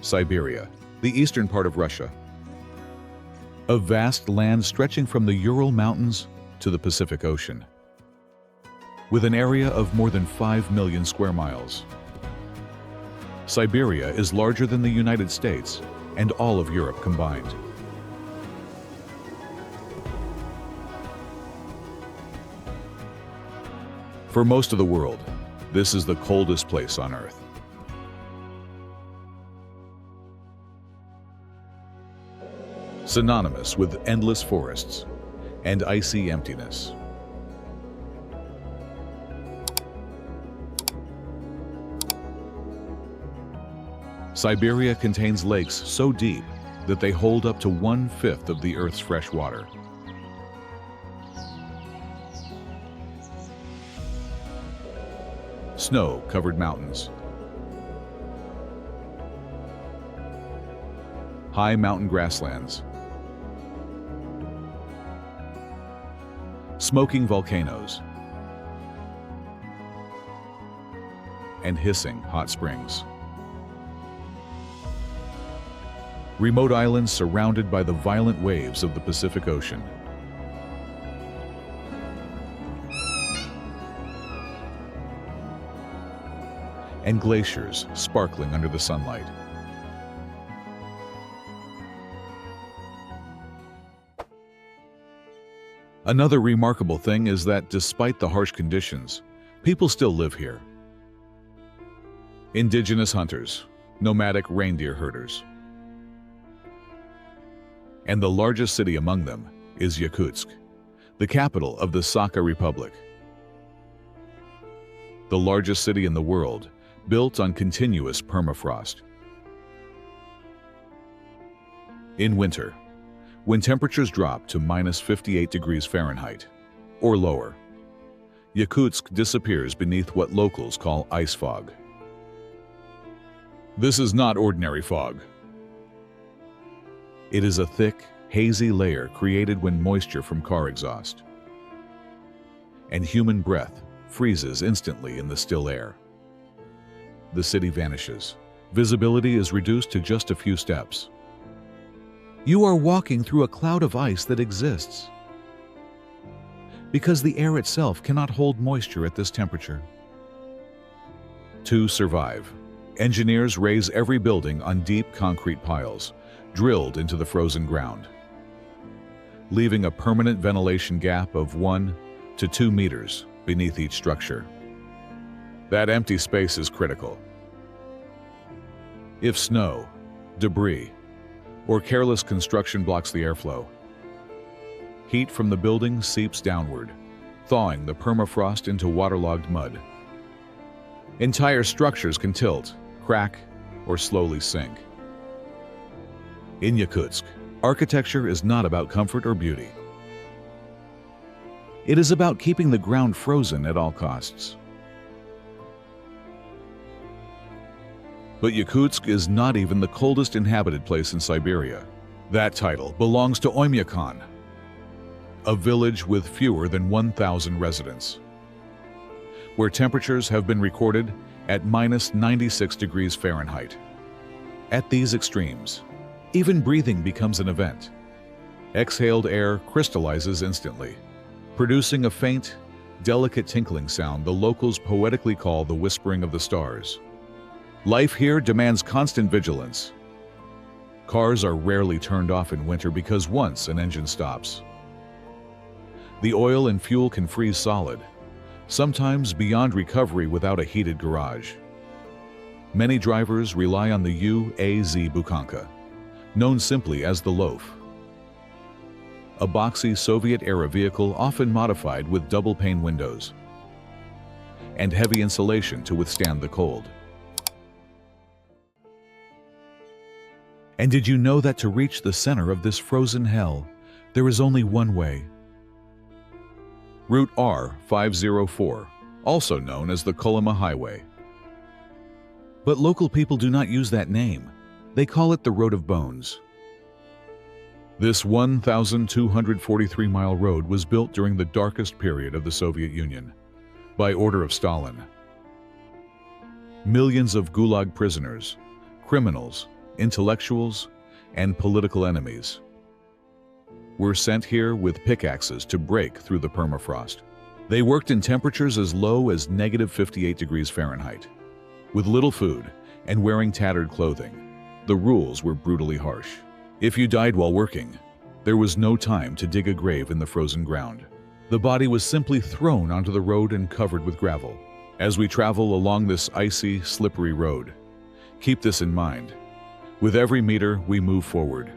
Siberia, the eastern part of Russia. A vast land stretching from the Ural Mountains to the Pacific Ocean, with an area of more than 5 million square miles. Siberia is larger than the United States and all of Europe combined. For most of the world, this is the coldest place on Earth. Synonymous with endless forests and icy emptiness. Siberia contains lakes so deep that they hold up to 1/5 of the Earth's fresh water. Snow-covered mountains. High mountain grasslands. Smoking volcanoes. And hissing hot springs. Remote islands surrounded by the violent waves of the Pacific Ocean. And glaciers sparkling under the sunlight. Another remarkable thing is that despite the harsh conditions, people still live here. Indigenous hunters, nomadic reindeer herders. And the largest city among them is Yakutsk, the capital of the Sakha Republic. The largest city in the world, built on continuous permafrost. In winter, when temperatures drop to -58 degrees Fahrenheit or lower, Yakutsk disappears beneath what locals call ice fog. This is not ordinary fog. It is a thick, hazy layer created when moisture from car exhaust and human breath freezes instantly in the still air. The city vanishes. Visibility is reduced to just a few steps. You are walking through a cloud of ice that exists because the air itself cannot hold moisture at this temperature. To survive, engineers raise every building on deep concrete piles, drilled into the frozen ground, leaving a permanent ventilation gap of 1 to 2 meters beneath each structure. That empty space is critical. If snow, debris, or careless construction blocks the airflow, heat from the building seeps downward, thawing the permafrost into waterlogged mud. Entire structures can tilt, crack, or slowly sink. In Yakutsk, architecture is not about comfort or beauty. It is about keeping the ground frozen at all costs. But Yakutsk is not even the coldest inhabited place in Siberia. That title belongs to Oymyakon, a village with fewer than 1,000 residents, where temperatures have been recorded at -96 degrees Fahrenheit. At these extremes, even breathing becomes an event. Exhaled air crystallizes instantly, producing a faint, delicate tinkling sound the locals poetically call the whispering of the stars. Life here demands constant vigilance. Cars are rarely turned off in winter because once an engine stops, the oil and fuel can freeze solid, sometimes beyond recovery without a heated garage. Many drivers rely on the UAZ Bukanka, known simply as the Loaf, a boxy Soviet-era vehicle often modified with double-pane windows and heavy insulation to withstand the cold. And did you know that to reach the center of this frozen hell, there is only one way? Route R504, also known as the Kolyma Highway. But local people do not use that name. They call it the Road of Bones. This 1,243-mile road was built during the darkest period of the Soviet Union, by order of Stalin. Millions of Gulag prisoners, criminals, intellectuals, and political enemies were sent here with pickaxes to break through the permafrost. They worked in temperatures as low as -58 degrees Fahrenheit. With little food and wearing tattered clothing, the rules were brutally harsh. If you died while working, there was no time to dig a grave in the frozen ground. The body was simply thrown onto the road and covered with gravel. As we travel along this icy, slippery road, keep this in mind. With every meter we move forward,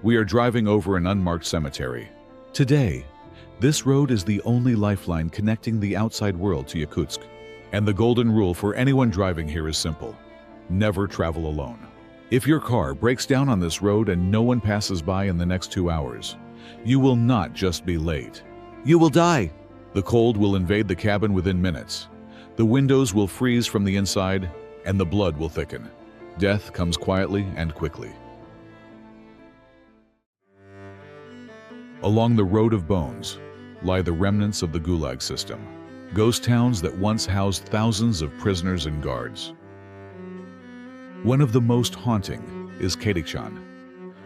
we are driving over an unmarked cemetery. Today, this road is the only lifeline connecting the outside world to Yakutsk. And the golden rule for anyone driving here is simple: never travel alone. If your car breaks down on this road and no one passes by in the next 2 hours, you will not just be late. You will die. The cold will invade the cabin within minutes. The windows will freeze from the inside, and the blood will thicken. Death comes quietly and quickly. Along the road of bones lie the remnants of the Gulag system, ghost towns that once housed thousands of prisoners and guards. One of the most haunting is Kadykchan,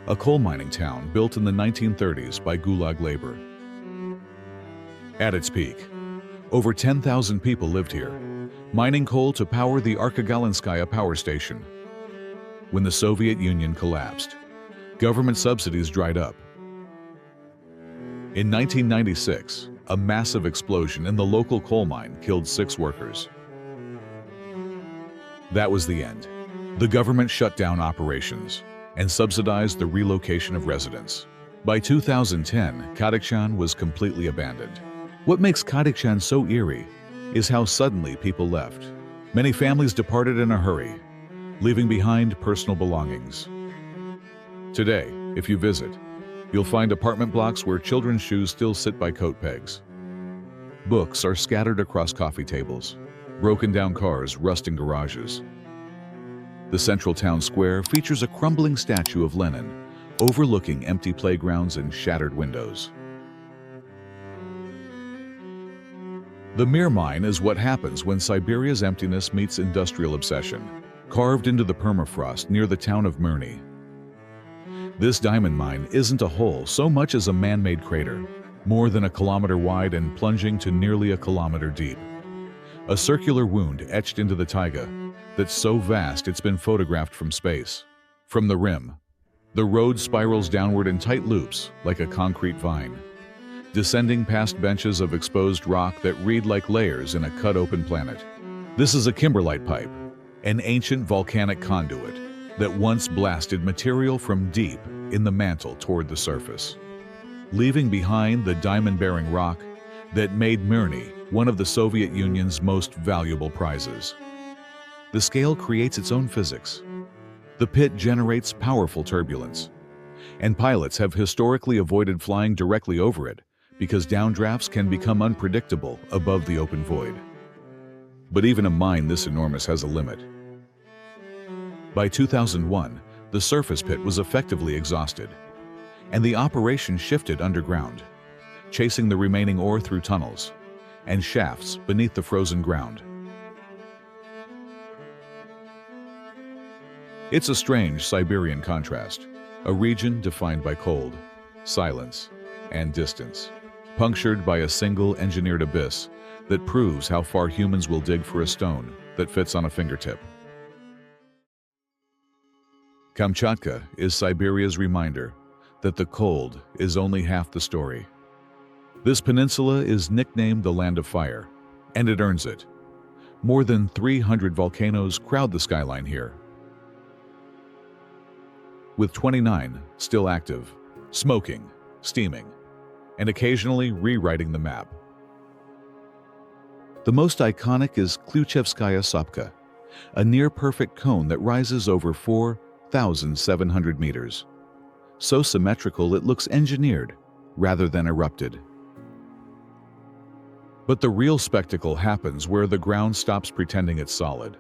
a coal mining town built in the 1930s by Gulag labor. At its peak, over 10,000 people lived here, mining coal to power the Arkagalinskaya power station. When the Soviet Union collapsed, government subsidies dried up. In 1996, a massive explosion in the local coal mine killed 6 workers. That was the end. The government shut down operations and subsidized the relocation of residents. By 2010, Kadykchan was completely abandoned. What makes Kadykchan so eerie is how suddenly people left. Many families departed in a hurry, leaving behind personal belongings. Today, if you visit, you'll find apartment blocks where children's shoes still sit by coat pegs. Books are scattered across coffee tables, broken down cars rust in garages. The central town square features a crumbling statue of Lenin, overlooking empty playgrounds and shattered windows. The Mir Mine is what happens when Siberia's emptiness meets industrial obsession, carved into the permafrost near the town of Mir Mine. This diamond mine isn't a hole so much as a man-made crater, more than a kilometer wide and plunging to nearly a kilometer deep. A circular wound etched into the taiga that's so vast it's been photographed from space. From the rim, the road spirals downward in tight loops like a concrete vine, descending past benches of exposed rock that read like layers in a cut-open planet. This is a kimberlite pipe, an ancient volcanic conduit that once blasted material from deep in the mantle toward the surface, leaving behind the diamond-bearing rock that made Mir Mine one of the Soviet Union's most valuable prizes. The scale creates its own physics. The pit generates powerful turbulence, and pilots have historically avoided flying directly over it because downdrafts can become unpredictable above the open void. But even a mine this enormous has a limit. By 2001, the surface pit was effectively exhausted, and the operation shifted underground, chasing the remaining ore through tunnels and shafts beneath the frozen ground. It's a strange Siberian contrast, a region defined by cold, silence, and distance, punctured by a single engineered abyss that proves how far humans will dig for a stone that fits on a fingertip. Kamchatka is Siberia's reminder that the cold is only half the story. This peninsula is nicknamed the Land of Fire, and it earns it. More than 300 volcanoes crowd the skyline here, with 29 still active, smoking, steaming, and occasionally rewriting the map. The most iconic is Kluchevskaya Sopka, a near-perfect cone that rises over 4,700 meters. So symmetrical it looks engineered rather than erupted. But the real spectacle happens where the ground stops pretending it's solid.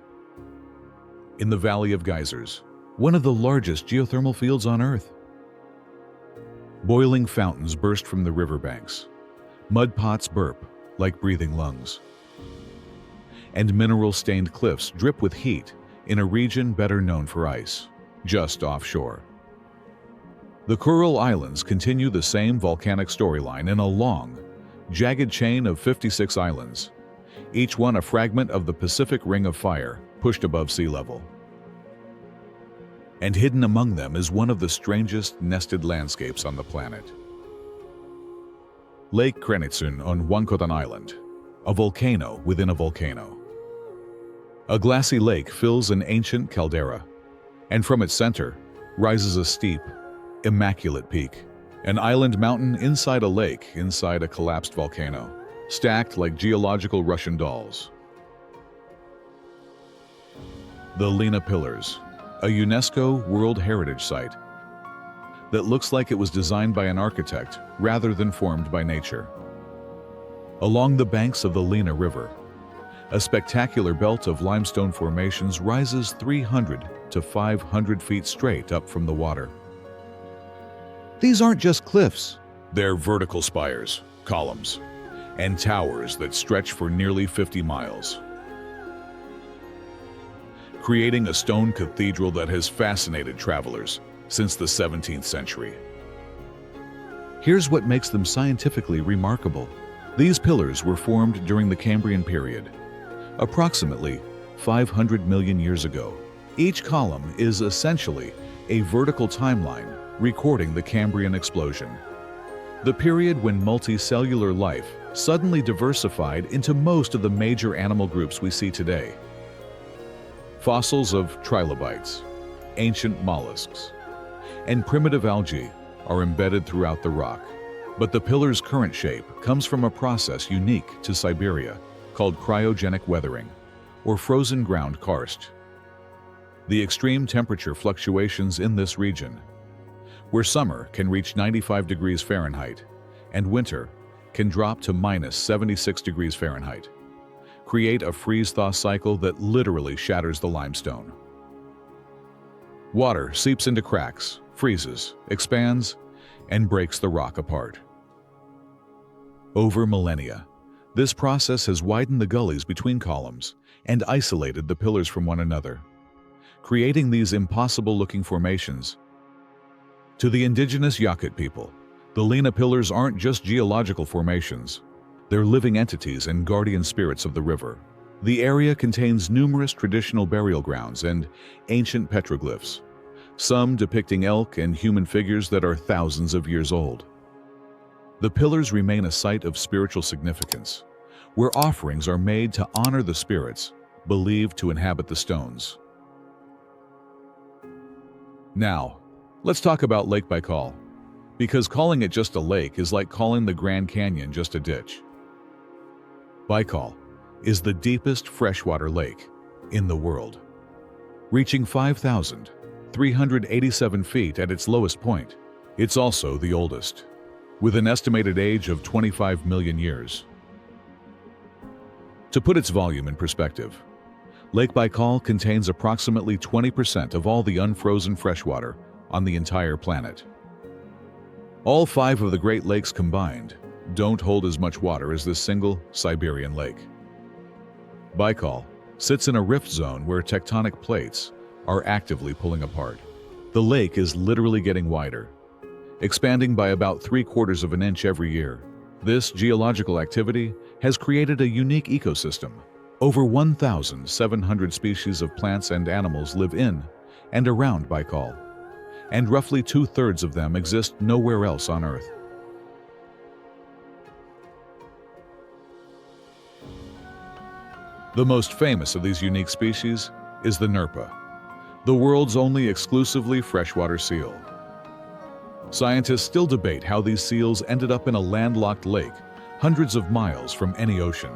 In the Valley of Geysers, one of the largest geothermal fields on Earth. Boiling fountains burst from the riverbanks. Mud pots burp like breathing lungs. And mineral-stained cliffs drip with heat in a region better known for ice. just offshore. The Kuril Islands continue the same volcanic storyline in a long, jagged chain of 56 islands, each one a fragment of the Pacific Ring of Fire pushed above sea level. And hidden among them is one of the strangest nested landscapes on the planet. Lake Kadykchan on Yakutsk Island, a volcano within a volcano. A glassy lake fills an ancient caldera, and from its center rises a steep, immaculate peak, an island mountain inside a lake inside a collapsed volcano, stacked like geological Russian dolls. The Lena Pillars, a UNESCO World Heritage Site that looks like it was designed by an architect rather than formed by nature. Along the banks of the Lena River, a spectacular belt of limestone formations rises 300 to 500 feet straight up from the water. These aren't just cliffs. They're vertical spires, columns, and towers that stretch for nearly 50 miles, creating a stone cathedral that has fascinated travelers since the 17th century. Here's what makes them scientifically remarkable. These pillars were formed during the Cambrian period, approximately 500 million years ago. Each column is essentially a vertical timeline recording the Cambrian explosion, the period when multicellular life suddenly diversified into most of the major animal groups we see today. Fossils of trilobites, ancient mollusks, and primitive algae are embedded throughout the rock, but the pillar's current shape comes from a process unique to Siberia called cryogenic weathering, or frozen ground karst. The extreme temperature fluctuations in this region, where summer can reach 95 degrees Fahrenheit and winter can drop to minus 76 degrees Fahrenheit, create a freeze-thaw cycle that literally shatters the limestone. Water seeps into cracks, freezes, expands, and breaks the rock apart. Over millennia, this process has widened the gullies between columns and isolated the pillars from one another, creating these impossible-looking formations. To the indigenous Yakut people, the Lena pillars aren't just geological formations. They're living entities and guardian spirits of the river. The area contains numerous traditional burial grounds and ancient petroglyphs, some depicting elk and human figures that are thousands of years old. The pillars remain a site of spiritual significance, where offerings are made to honor the spirits believed to inhabit the stones. Now, let's talk about Lake Baikal, because calling it just a lake is like calling the Grand Canyon just a ditch. Baikal is the deepest freshwater lake in the world, reaching 5,387 feet at its lowest point. It's also the oldest, with an estimated age of 25 million years. To put its volume in perspective, Lake Baikal contains approximately 20% of all the unfrozen freshwater on the entire planet. All 5 of the Great Lakes combined don't hold as much water as this single Siberian lake. Baikal sits in a rift zone where tectonic plates are actively pulling apart. The lake is literally getting wider, expanding by about 3/4 of an inch every year. This geological activity has created a unique ecosystem. Over 1,700 species of plants and animals live in and around Baikal, and roughly 2/3 of them exist nowhere else on Earth. The most famous of these unique species is the Nerpa, the world's only exclusively freshwater seal. Scientists still debate how these seals ended up in a landlocked lake hundreds of miles from any ocean.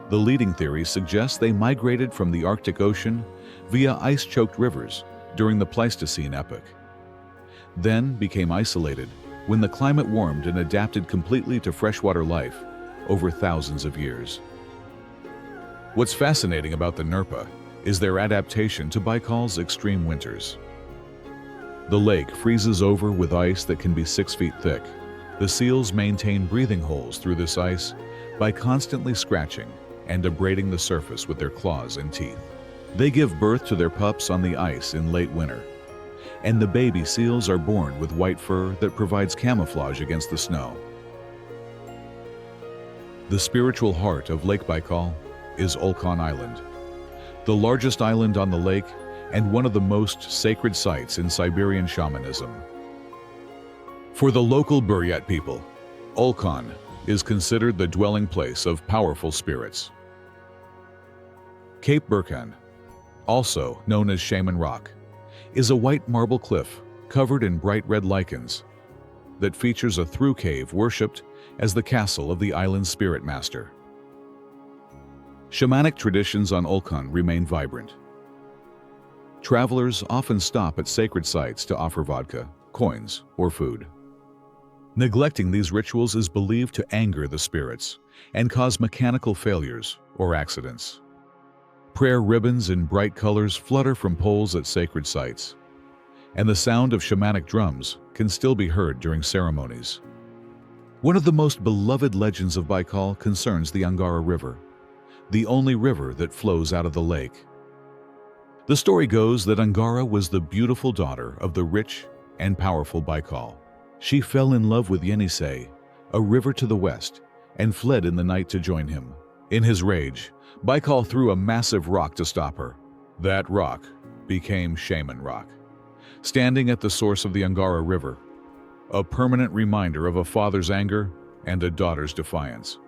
The leading theory suggests they migrated from the Arctic Ocean via ice-choked rivers during the Pleistocene epoch, then became isolated when the climate warmed and adapted completely to freshwater life over thousands of years. What's fascinating about the Nerpa is their adaptation to Baikal's extreme winters. The lake freezes over with ice that can be 6 feet thick. The seals maintain breathing holes through this ice by constantly scratching and abrading the surface with their claws and teeth. They give birth to their pups on the ice in late winter, and the baby seals are born with white fur that provides camouflage against the snow. The spiritual heart of Lake Baikal is Olkhon Island, the largest island on the lake and one of the most sacred sites in Siberian shamanism. For the local Buryat people, Olkhon is considered the dwelling place of powerful spirits. Cape Burkan, also known as Shaman Rock, is a white marble cliff covered in bright red lichens that features a through cave worshipped as the castle of the island's spirit master. Shamanic traditions on Olkhon remain vibrant. Travelers often stop at sacred sites to offer vodka, coins, or food. Neglecting these rituals is believed to anger the spirits and cause mechanical failures or accidents. Prayer ribbons in bright colors flutter from poles at sacred sites, and the sound of shamanic drums can still be heard during ceremonies. One of the most beloved legends of Baikal concerns the Angara River, the only river that flows out of the lake. The story goes that Angara was the beautiful daughter of the rich and powerful Baikal. She fell in love with Yenisei, a river to the west, and fled in the night to join him. In his rage, Baikal threw a massive rock to stop her. That rock became Shaman Rock, standing at the source of the Angara River, a permanent reminder of a father's anger and a daughter's defiance.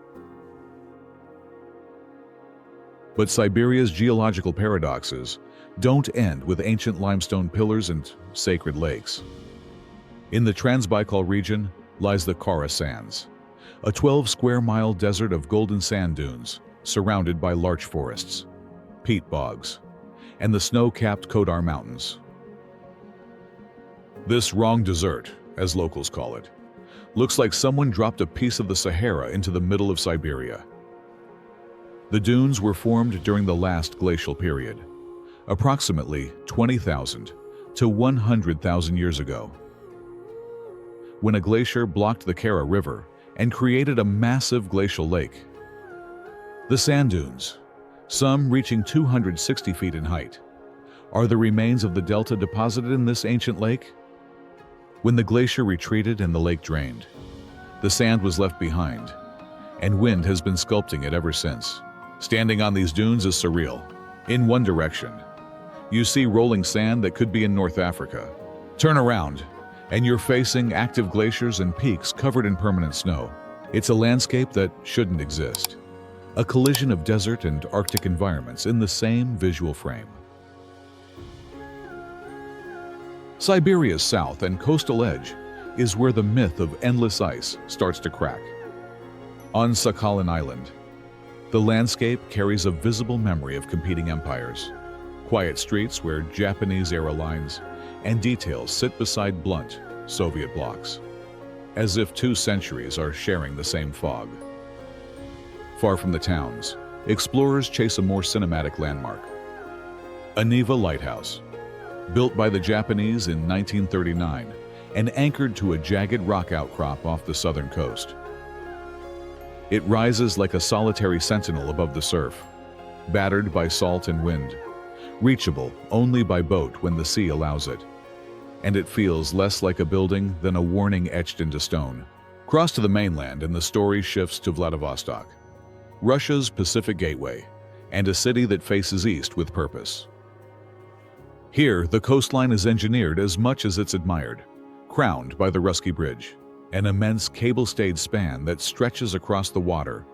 But Siberia's geological paradoxes don't end with ancient limestone pillars and sacred lakes. In the Transbaikal region lies the Kara Sands, a 12-square-mile desert of golden sand dunes surrounded by larch forests, peat bogs, and the snow-capped Ural Mountains. This wrong desert, as locals call it, looks like someone dropped a piece of the Sahara into the middle of Siberia. The dunes were formed during the last glacial period, approximately 20,000 to 100,000 years ago, when a glacier blocked the Kara River and created a massive glacial lake. The sand dunes, some reaching 260 feet in height, are the remains of the delta deposited in this ancient lake. When the glacier retreated and the lake drained, the sand was left behind, and wind has been sculpting it ever since. Standing on these dunes is surreal. In one direction, you see rolling sand that could be in North Africa. Turn around, and you're facing active glaciers and peaks covered in permanent snow. It's a landscape that shouldn't exist. A collision of desert and Arctic environments in the same visual frame. Siberia's south and coastal edge is where the myth of endless ice starts to crack. On Sakhalin Island, the landscape carries a visible memory of competing empires. Quiet streets where Japanese aerolines and details sit beside blunt Soviet blocks, as if 2 centuries are sharing the same fog. Far from the towns, explorers chase a more cinematic landmark. Aniva Lighthouse, built by the Japanese in 1939 and anchored to a jagged rock outcrop off the southern coast. It rises like a solitary sentinel above the surf, battered by salt and wind, reachable only by boat when the sea allows it. And it feels less like a building than a warning etched into stone. Cross to the mainland and the story shifts to Vladivostok, Russia's Pacific gateway, and a city that faces east with purpose. Here, the coastline is engineered as much as it's admired, crowned by the Russky Bridge, an immense cable-stayed span that stretches across the water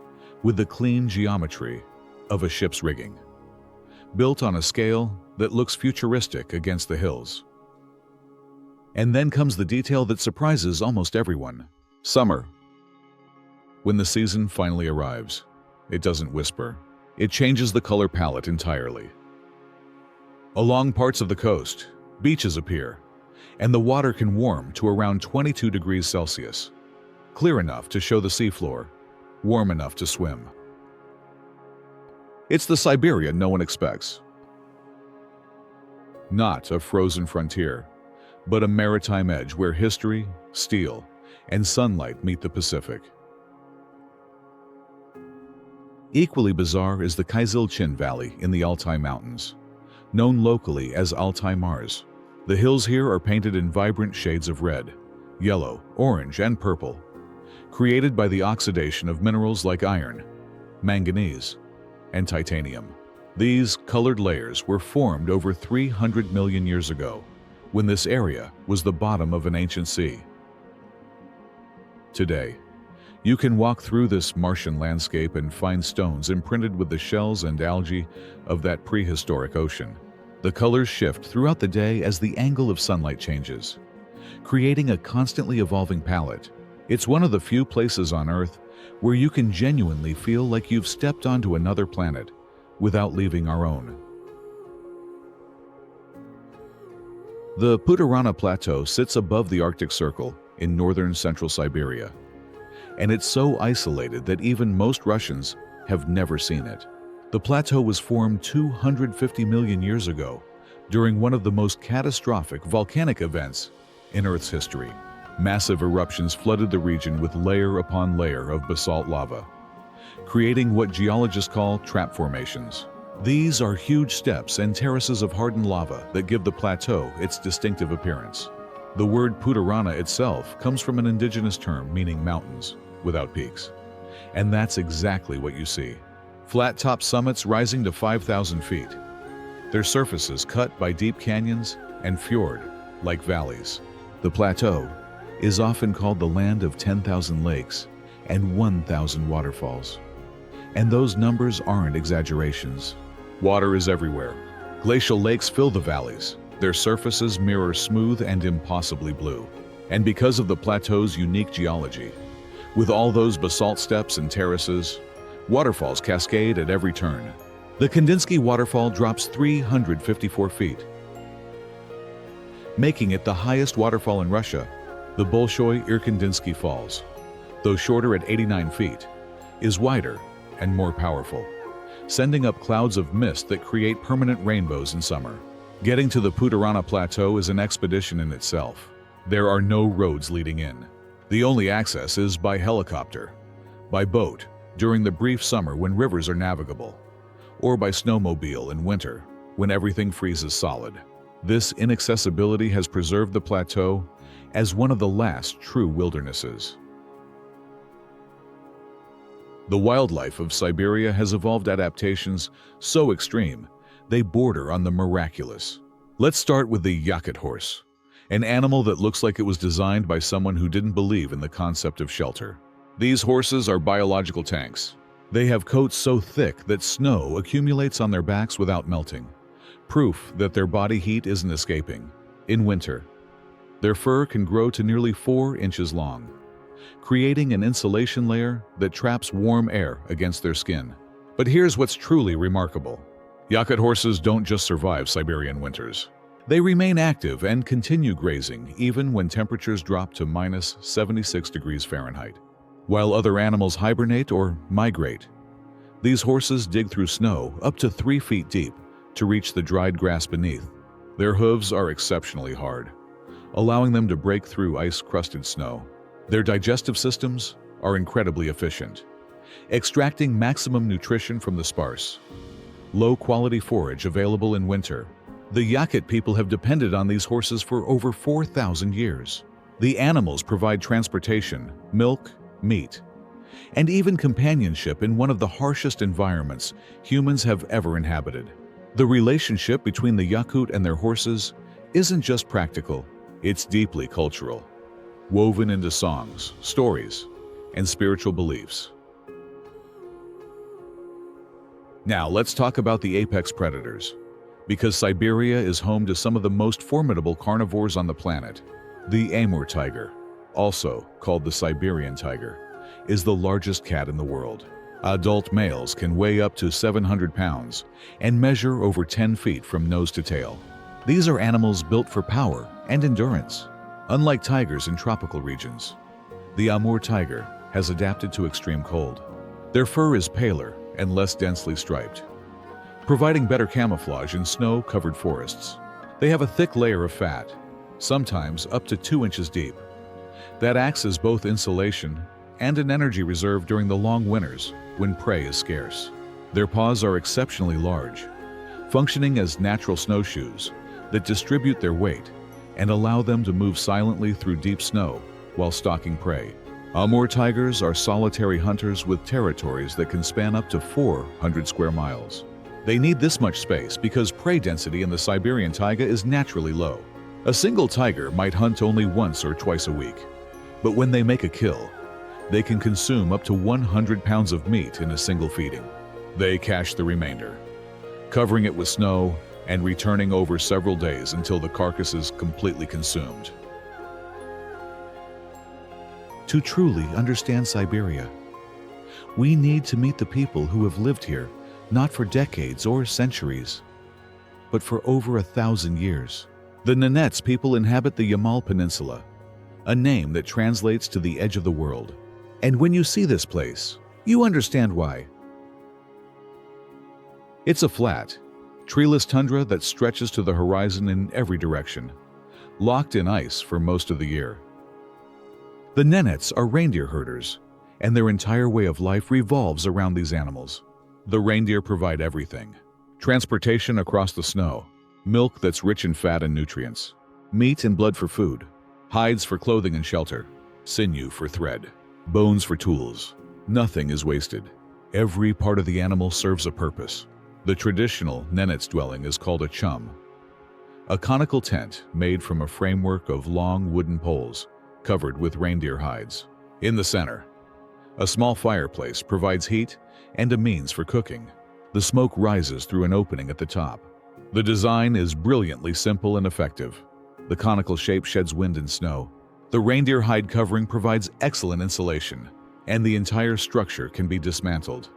with the clean geometry of a ship's rigging, built on a scale that looks futuristic against the hills. And then comes the detail that surprises almost everyone: summer. When the season finally arrives, it doesn't whisper. It changes the color palette entirely. Along parts of the coast, beaches appear, and the water can warm to around 22 degrees Celsius, clear enough to show the seafloor, warm enough to swim. It's the Siberia no one expects. Not a frozen frontier, but a maritime edge where history, steel, and sunlight meet the Pacific. Equally bizarre is the Kadykchan Valley in the Altai Mountains, known locally as Altai Mars. The hills here are painted in vibrant shades of red, yellow, orange, and purple, created by the oxidation of minerals like iron, manganese, and titanium. These colored layers were formed over 300 million years ago, when this area was the bottom of an ancient sea. Today, you can walk through this Martian landscape and find stones imprinted with the shells and algae of that prehistoric ocean. The colors shift throughout the day as the angle of sunlight changes, creating a constantly evolving palette. It's one of the few places on Earth where you can genuinely feel like you've stepped onto another planet without leaving our own. The Putorana Plateau sits above the Arctic Circle in northern central Siberia, and it's so isolated that even most Russians have never seen it. The plateau was formed 250 million years ago during one of the most catastrophic volcanic events in Earth's history. Massive eruptions flooded the region with layer upon layer of basalt lava, creating what geologists call trap formations. These are huge steps and terraces of hardened lava that give the plateau its distinctive appearance. The word Putorana itself comes from an indigenous term meaning mountains without peaks, and that's exactly what you see. Flat-top summits rising to 5,000 feet, their surfaces cut by deep canyons and fjord-like valleys. The plateau is often called the land of 10,000 lakes and 1,000 waterfalls. And those numbers aren't exaggerations. Water is everywhere. Glacial lakes fill the valleys. Their surfaces mirror smooth and impossibly blue. And because of the plateau's unique geology, with all those basalt steps and terraces, waterfalls cascade at every turn. The Kadykchan waterfall drops 354 feet, making it the highest waterfall in Russia. The Bolshoi Irkandinsky Falls, though shorter at 89 feet, is wider and more powerful, sending up clouds of mist that create permanent rainbows in summer. Getting to the Putorana Plateau is an expedition in itself. There are no roads leading in. The only access is by helicopter, by boat during the brief summer when rivers are navigable, or by snowmobile in winter when everything freezes solid. This inaccessibility has preserved the plateau as one of the last true wildernesses. The wildlife of Siberia has evolved adaptations so extreme they border on the miraculous. Let's start with the Yakut horse, an animal that looks like it was designed by someone who didn't believe in the concept of shelter. These horses are biological tanks. They have coats so thick that snow accumulates on their backs without melting, proof that their body heat isn't escaping. In winter, their fur can grow to nearly 4 inches long, creating an insulation layer that traps warm air against their skin. But here's what's truly remarkable. Yakut horses don't just survive Siberian winters. They remain active and continue grazing even when temperatures drop to minus 76 degrees Fahrenheit. While other animals hibernate or migrate, these horses dig through snow up to 3 feet deep to reach the dried grass beneath. Their hooves are exceptionally hard, allowing them to break through ice-crusted snow. Their digestive systems are incredibly efficient, extracting maximum nutrition from the sparse, low-quality forage available in winter. The Yakut people have depended on these horses for over 4,000 years. The animals provide transportation, milk, meat, and even companionship in one of the harshest environments humans have ever inhabited. The relationship between the Yakut and their horses isn't just practical, it's deeply cultural, woven into songs, stories, and spiritual beliefs. Now let's talk about the apex predators, because Siberia is home to some of the most formidable carnivores on the planet. The Amur tiger, also called the Siberian tiger, is the largest cat in the world. Adult males can weigh up to 700 pounds and measure over 10 feet from nose to tail. These are animals built for power and endurance. Unlike tigers in tropical regions, the Amur tiger has adapted to extreme cold. Their fur is paler and less densely striped, providing better camouflage in snow-covered forests. They have a thick layer of fat, sometimes up to 2 inches deep, that acts as both insulation and an energy reserve during the long winters when prey is scarce. Their paws are exceptionally large, functioning as natural snowshoes that distribute their weight and allow them to move silently through deep snow while stalking prey. Amur tigers are solitary hunters with territories that can span up to 400 square miles. They need this much space because prey density in the Siberian taiga is naturally low. A single tiger might hunt only once or twice a week, but when they make a kill, they can consume up to 100 pounds of meat in a single feeding. They cache the remainder, covering it with snow and returning over several days until the carcass is completely consumed. To truly understand Siberia, we need to meet the people who have lived here, not for decades or centuries, but for over 1,000 years. The Nenets people inhabit the Yamal Peninsula, a name that translates to the edge of the world. And when you see this place, you understand why. It's a flat, treeless tundra that stretches to the horizon in every direction, locked in ice for most of the year. The Nenets are reindeer herders, and their entire way of life revolves around these animals. The reindeer provide everything: transportation across the snow, milk that's rich in fat and nutrients, meat and blood for food, hides for clothing and shelter, sinew for thread, bones for tools. Nothing is wasted. Every part of the animal serves a purpose. The traditional Nenets dwelling is called a chum, a conical tent made from a framework of long wooden poles covered with reindeer hides. In the center, a small fireplace provides heat and a means for cooking. The smoke rises through an opening at the top. The design is brilliantly simple and effective. The conical shape sheds wind and snow. The reindeer hide covering provides excellent insulation, and the entire structure can be dismantled,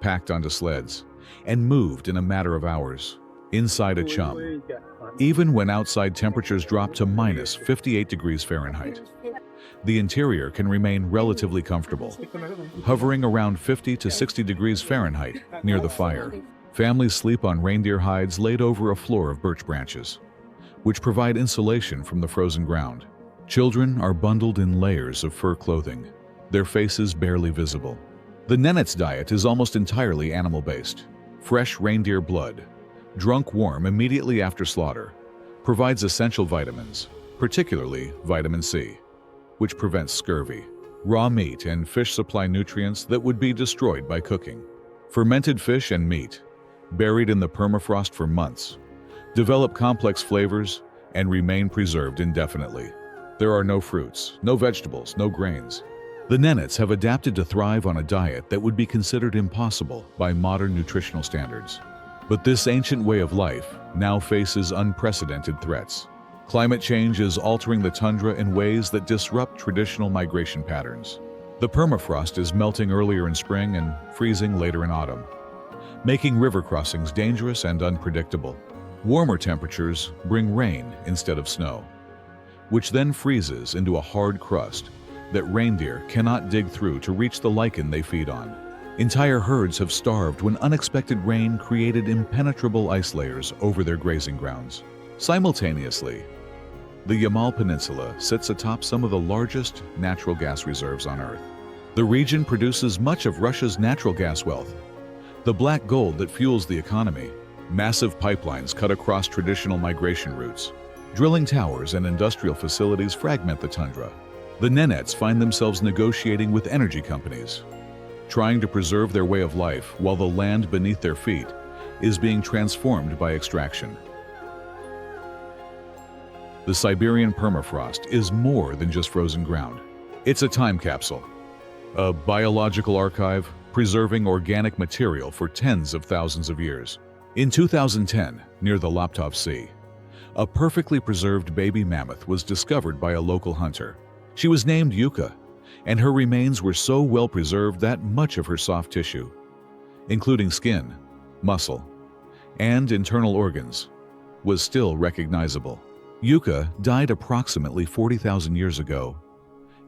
packed onto sleds, and moved in a matter of hours. Inside a chum, even when outside temperatures drop to minus 58 degrees Fahrenheit, the interior can remain relatively comfortable, hovering around 50 to 60 degrees Fahrenheit near the fire. Families sleep on reindeer hides laid over a floor of birch branches, which provide insulation from the frozen ground. Children are bundled in layers of fur clothing, their faces barely visible. The Nenets' diet is almost entirely animal-based. Fresh reindeer blood, drunk warm immediately after slaughter, provides essential vitamins, particularly vitamin C, which prevents scurvy. Raw meat and fish supply nutrients that would be destroyed by cooking. Fermented fish and meat, buried in the permafrost for months, develop complex flavors and remain preserved indefinitely. There are no fruits, no vegetables, no grains. The Nenets have adapted to thrive on a diet that would be considered impossible by modern nutritional standards. But this ancient way of life now faces unprecedented threats. Climate change is altering the tundra in ways that disrupt traditional migration patterns. The permafrost is melting earlier in spring and freezing later in autumn, making river crossings dangerous and unpredictable. Warmer temperatures bring rain instead of snow, which then freezes into a hard crust that reindeer cannot dig through to reach the lichen they feed on. Entire herds have starved when unexpected rain created impenetrable ice layers over their grazing grounds. Simultaneously, the Yamal Peninsula sits atop some of the largest natural gas reserves on Earth. The region produces much of Russia's natural gas wealth, the black gold that fuels the economy. Massive pipelines cut across traditional migration routes. Drilling towers and industrial facilities fragment the tundra. The Nenets find themselves negotiating with energy companies, trying to preserve their way of life while the land beneath their feet is being transformed by extraction. The Siberian permafrost is more than just frozen ground. It's a time capsule, a biological archive preserving organic material for tens of thousands of years. In 2010, near the Laptov Sea, a perfectly preserved baby mammoth was discovered by a local hunter. She was named Yuka, and her remains were so well preserved that much of her soft tissue, including skin, muscle, and internal organs, was still recognizable. Yuka died approximately 40,000 years ago,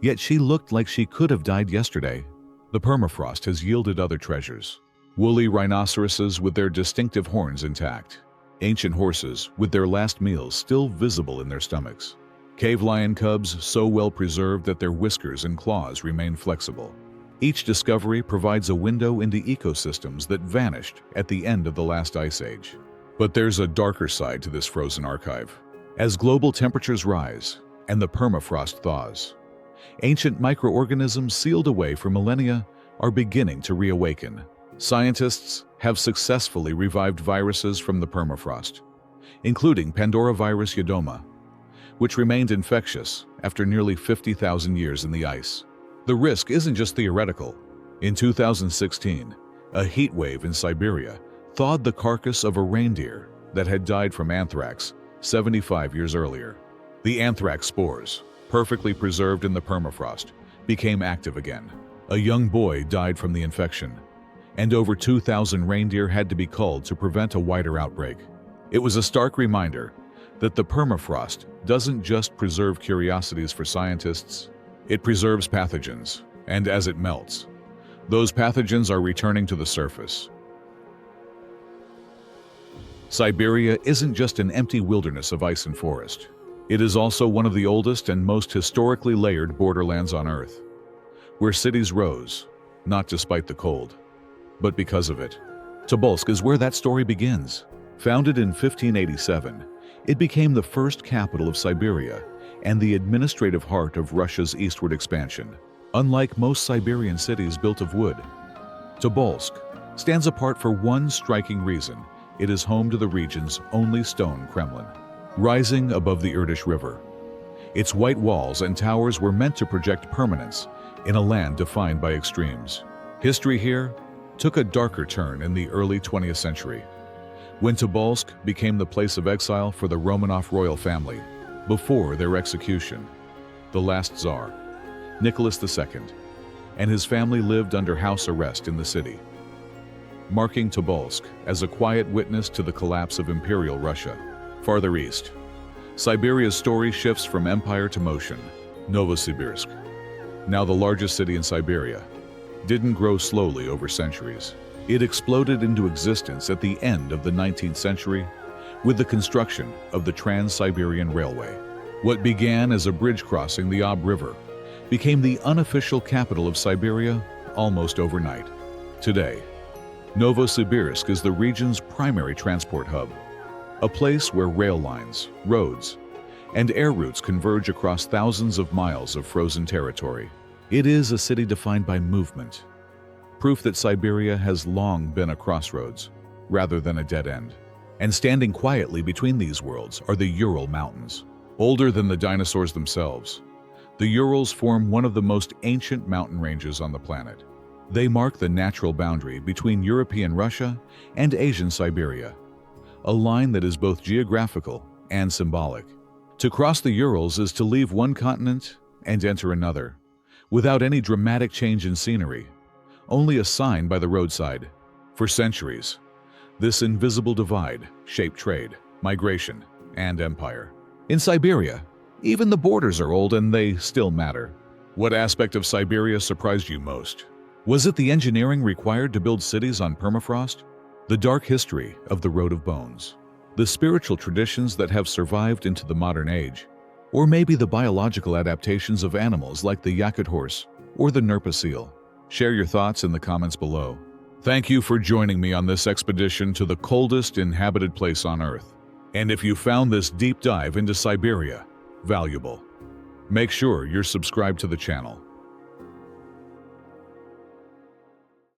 yet she looked like she could have died yesterday. The permafrost has yielded other treasures. Woolly rhinoceroses with their distinctive horns intact, ancient horses with their last meals still visible in their stomachs, cave lion cubs so well preserved that their whiskers and claws remain flexible. Each discovery provides a window into ecosystems that vanished at the end of the last ice age. But there's a darker side to this frozen archive. As global temperatures rise and the permafrost thaws, ancient microorganisms sealed away for millennia are beginning to reawaken. Scientists have successfully revived viruses from the permafrost, including Pandoravirus yodoma, which remained infectious after nearly 50,000 years in the ice. The risk isn't just theoretical. In 2016, a heat wave in Siberia thawed the carcass of a reindeer that had died from anthrax 75 years earlier. The anthrax spores, perfectly preserved in the permafrost, became active again. A young boy died from the infection, and over 2,000 reindeer had to be culled to prevent a wider outbreak. It was a stark reminder that the permafrost doesn't just preserve curiosities for scientists, it preserves pathogens, and as it melts, those pathogens are returning to the surface. Siberia isn't just an empty wilderness of ice and forest. It is also one of the oldest and most historically layered borderlands on Earth, where cities rose, not despite the cold, but because of it. Tobolsk is where that story begins. Founded in 1587, it became the first capital of Siberia and the administrative heart of Russia's eastward expansion. Unlike most Siberian cities built of wood, Tobolsk stands apart for one striking reason: it is home to the region's only stone Kremlin. Rising above the Irtysh River, its white walls and towers were meant to project permanence in a land defined by extremes. History here took a darker turn in the early 20th century, when Tobolsk became the place of exile for the Romanov royal family. Before their execution, the last Tsar, Nicholas II, and his family lived under house arrest in the city, marking Tobolsk as a quiet witness to the collapse of Imperial Russia. Farther east, Siberia's story shifts from empire to motion. Novosibirsk, now the largest city in Siberia, didn't grow slowly over centuries. It exploded into existence at the end of the 19th century with the construction of the Trans-Siberian Railway. What began as a bridge crossing the Ob River became the unofficial capital of Siberia almost overnight. Today, Novosibirsk is the region's primary transport hub, a place where rail lines, roads, and air routes converge across thousands of miles of frozen territory. It is a city defined by movement, proof that Siberia has long been a crossroads rather than a dead end. And standing quietly between these worlds are the Ural Mountains. Older than the dinosaurs themselves, the Urals form one of the most ancient mountain ranges on the planet. They mark the natural boundary between European Russia and Asian Siberia, a line that is both geographical and symbolic. To cross the Urals is to leave one continent and enter another, without any dramatic change in scenery, only a sign by the roadside. For centuries, this invisible divide shaped trade, migration, and empire. In Siberia, even the borders are old and they still matter. What aspect of Siberia surprised you most? Was it the engineering required to build cities on permafrost? The dark history of the Road of Bones? The spiritual traditions that have survived into the modern age? Or maybe the biological adaptations of animals like the Yakut horse or the Nerpa seal? Share your thoughts in the comments below. Thank you for joining me on this expedition to the coldest inhabited place on Earth. And if you found this deep dive into Siberia valuable, make sure you're subscribed to the channel